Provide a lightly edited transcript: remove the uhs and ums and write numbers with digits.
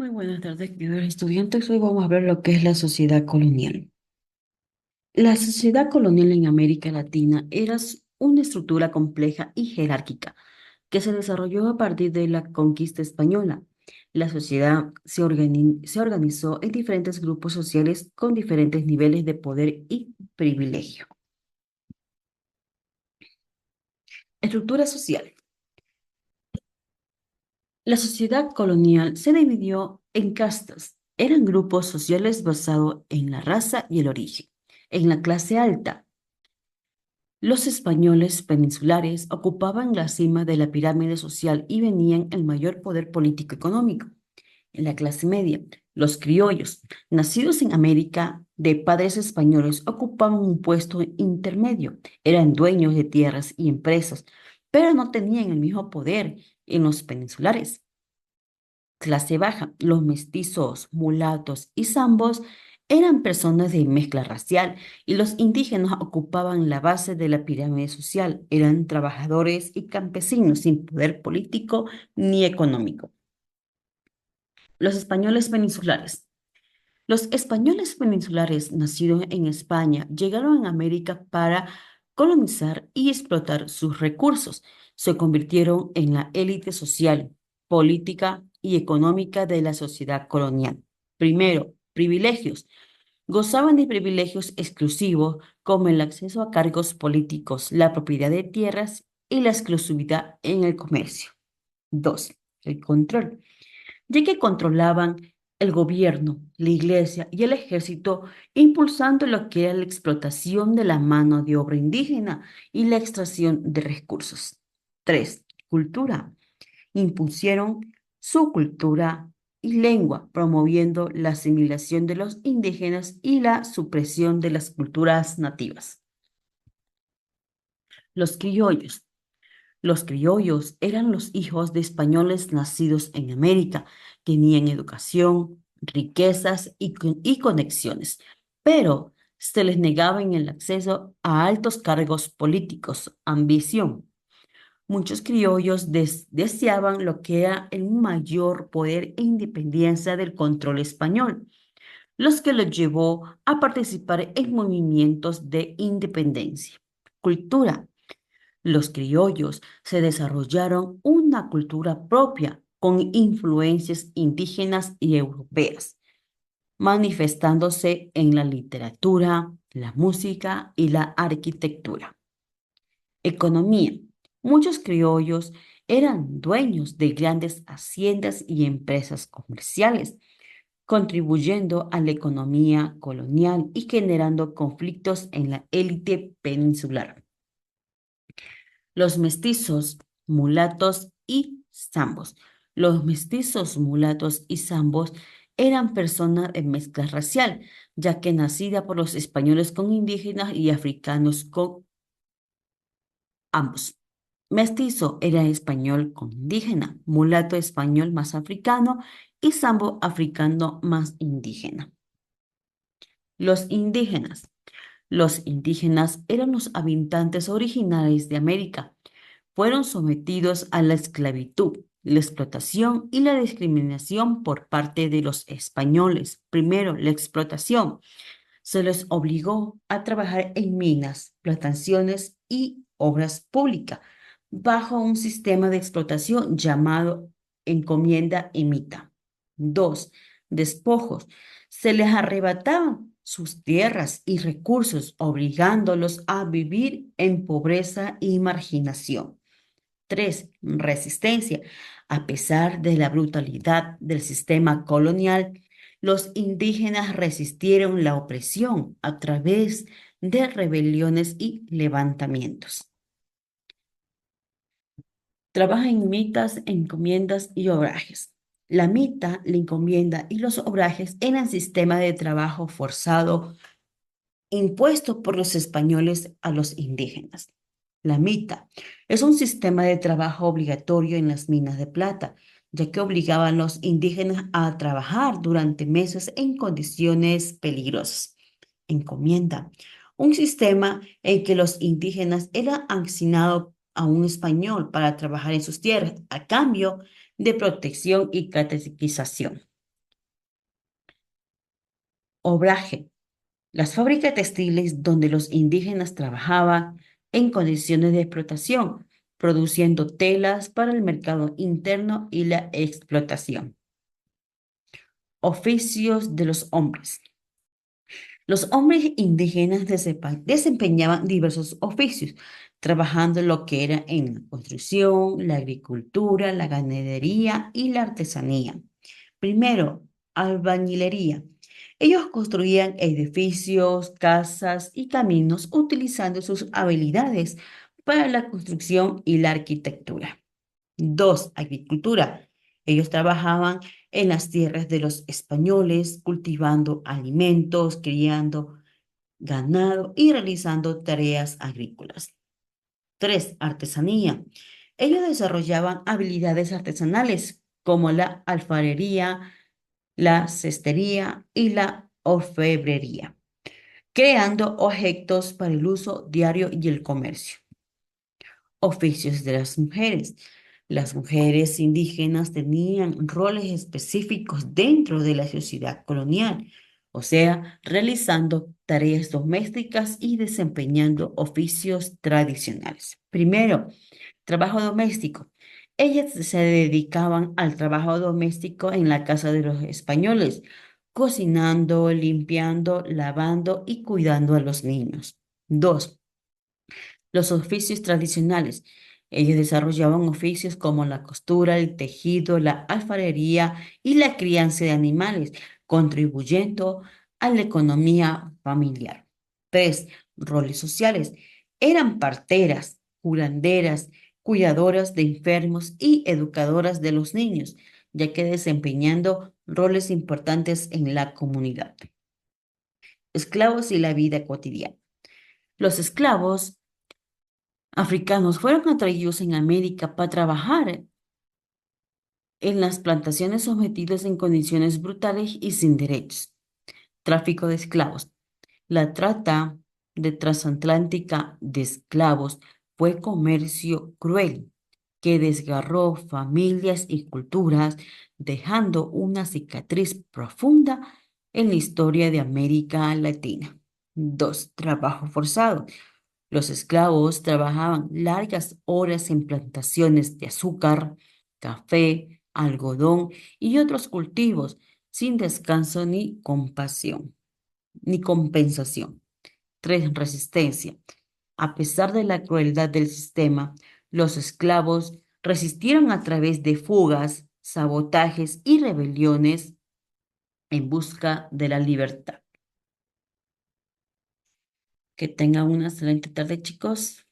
Muy buenas tardes, queridos estudiantes. Hoy vamos a ver lo que es la sociedad colonial. La sociedad colonial en América Latina era una estructura compleja y jerárquica que se desarrolló a partir de la conquista española. La sociedad se organizó en diferentes grupos sociales con diferentes niveles de poder y privilegio. Estructura social. La sociedad colonial se dividió en castas. Eran grupos sociales basados en la raza y el origen. En la clase alta, los españoles peninsulares ocupaban la cima de la pirámide social y venían el mayor poder político económico. En la clase media, los criollos, nacidos en América de padres españoles, ocupaban un puesto intermedio. Eran dueños de tierras y empresas, pero no tenían el mismo poder en los peninsulares. Clase baja, los mestizos, mulatos y zambos eran personas de mezcla racial y los indígenas ocupaban la base de la pirámide social. Eran trabajadores y campesinos sin poder político ni económico. Los españoles peninsulares. Los españoles peninsulares nacidos en España llegaron a América para colonizar y explotar sus recursos. Se convirtieron en la élite social, política y económica de la sociedad colonial. Primero, privilegios. Gozaban de privilegios exclusivos como el acceso a cargos políticos, la propiedad de tierras y la exclusividad en el comercio. Dos, el control, ya que controlaban el gobierno, la iglesia y el ejército, impulsando lo que era la explotación de la mano de obra indígena y la extracción de recursos. Tres, cultura. Impusieron su cultura y lengua, promoviendo la asimilación de los indígenas y la supresión de las culturas nativas. Los criollos. Los criollos eran los hijos de españoles nacidos en América. Tenían educación, riquezas y conexiones, pero se les negaba el acceso a altos cargos políticos, ambición. Muchos criollos deseaban lo que era el mayor poder e independencia del control español, los que los llevó a participar en movimientos de independencia. Cultura. Los criollos se desarrollaron una cultura propia con influencias indígenas y europeas, manifestándose en la literatura, la música y la arquitectura. Economía. Muchos criollos eran dueños de grandes haciendas y empresas comerciales, contribuyendo a la economía colonial y generando conflictos en la élite peninsular. Los mestizos, mulatos y zambos. Los mestizos, mulatos y zambos eran personas de mezcla racial, ya que nacida por los españoles con indígenas y africanos con ambos. Mestizo era español con indígena, mulato español más africano y zambo africano más indígena. Los indígenas. Los indígenas eran los habitantes originarios de América. Fueron sometidos a la esclavitud, la explotación y la discriminación por parte de los españoles. Primero, la explotación. Se les obligó a trabajar en minas, plantaciones y obras públicas bajo un sistema de explotación llamado encomienda y mita. Dos, despojos. Se les arrebataban sus tierras y recursos, obligándolos a vivir en pobreza y marginación. Tres, resistencia. A pesar de la brutalidad del sistema colonial, los indígenas resistieron la opresión a través de rebeliones y levantamientos. Trabaja en mitas, encomiendas y obrajes. La mita, la encomienda y los obrajes eran sistemas de trabajo forzado impuesto por los españoles a los indígenas. La mita es un sistema de trabajo obligatorio en las minas de plata, ya que obligaba a los indígenas a trabajar durante meses en condiciones peligrosas. Encomienda, un sistema en que los indígenas eran asignados a un español para trabajar en sus tierras a cambio de protección y catequización. Obraje, las fábricas textiles donde los indígenas trabajaban en condiciones de explotación, produciendo telas para el mercado interno y la explotación. Oficios de los hombres. Los hombres indígenas desempeñaban diversos oficios, trabajando en lo que era en la construcción, la agricultura, la ganadería y la artesanía. Primero, albañilería. Ellos construían edificios, casas y caminos utilizando sus habilidades para la construcción y la arquitectura. Dos, agricultura. Ellos trabajaban en las tierras de los españoles, cultivando alimentos, criando ganado y realizando tareas agrícolas. Tres, artesanía. Ellos desarrollaban habilidades artesanales como la alfarería, la cestería y la orfebrería, creando objetos para el uso diario y el comercio. Oficios de las mujeres. Las mujeres indígenas tenían roles específicos dentro de la sociedad colonial, o sea, realizando tareas domésticas y desempeñando oficios tradicionales. Primero, trabajo doméstico. Ellas se dedicaban al trabajo doméstico en la casa de los españoles, cocinando, limpiando, lavando y cuidando a los niños. Dos, los oficios tradicionales. Ellos desarrollaban oficios como la costura, el tejido, la alfarería y la crianza de animales, contribuyendo a la economía familiar. Tres, roles sociales. Eran parteras, curanderas, cuidadoras de enfermos y educadoras de los niños, ya que desempeñando roles importantes en la comunidad. Esclavos y la vida cotidiana. Los esclavos africanos fueron atraídos en América para trabajar en las plantaciones sometidos en condiciones brutales y sin derechos. Tráfico de esclavos. La trata de transatlántica de esclavos fue comercio cruel que desgarró familias y culturas, dejando una cicatriz profunda en la historia de América Latina. Dos, trabajo forzado. Los esclavos trabajaban largas horas en plantaciones de azúcar, café, algodón y otros cultivos sin descanso ni compensación. Tres, resistencia. A pesar de la crueldad del sistema, los esclavos resistieron a través de fugas, sabotajes y rebeliones en busca de la libertad. Que tengan una excelente tarde, chicos.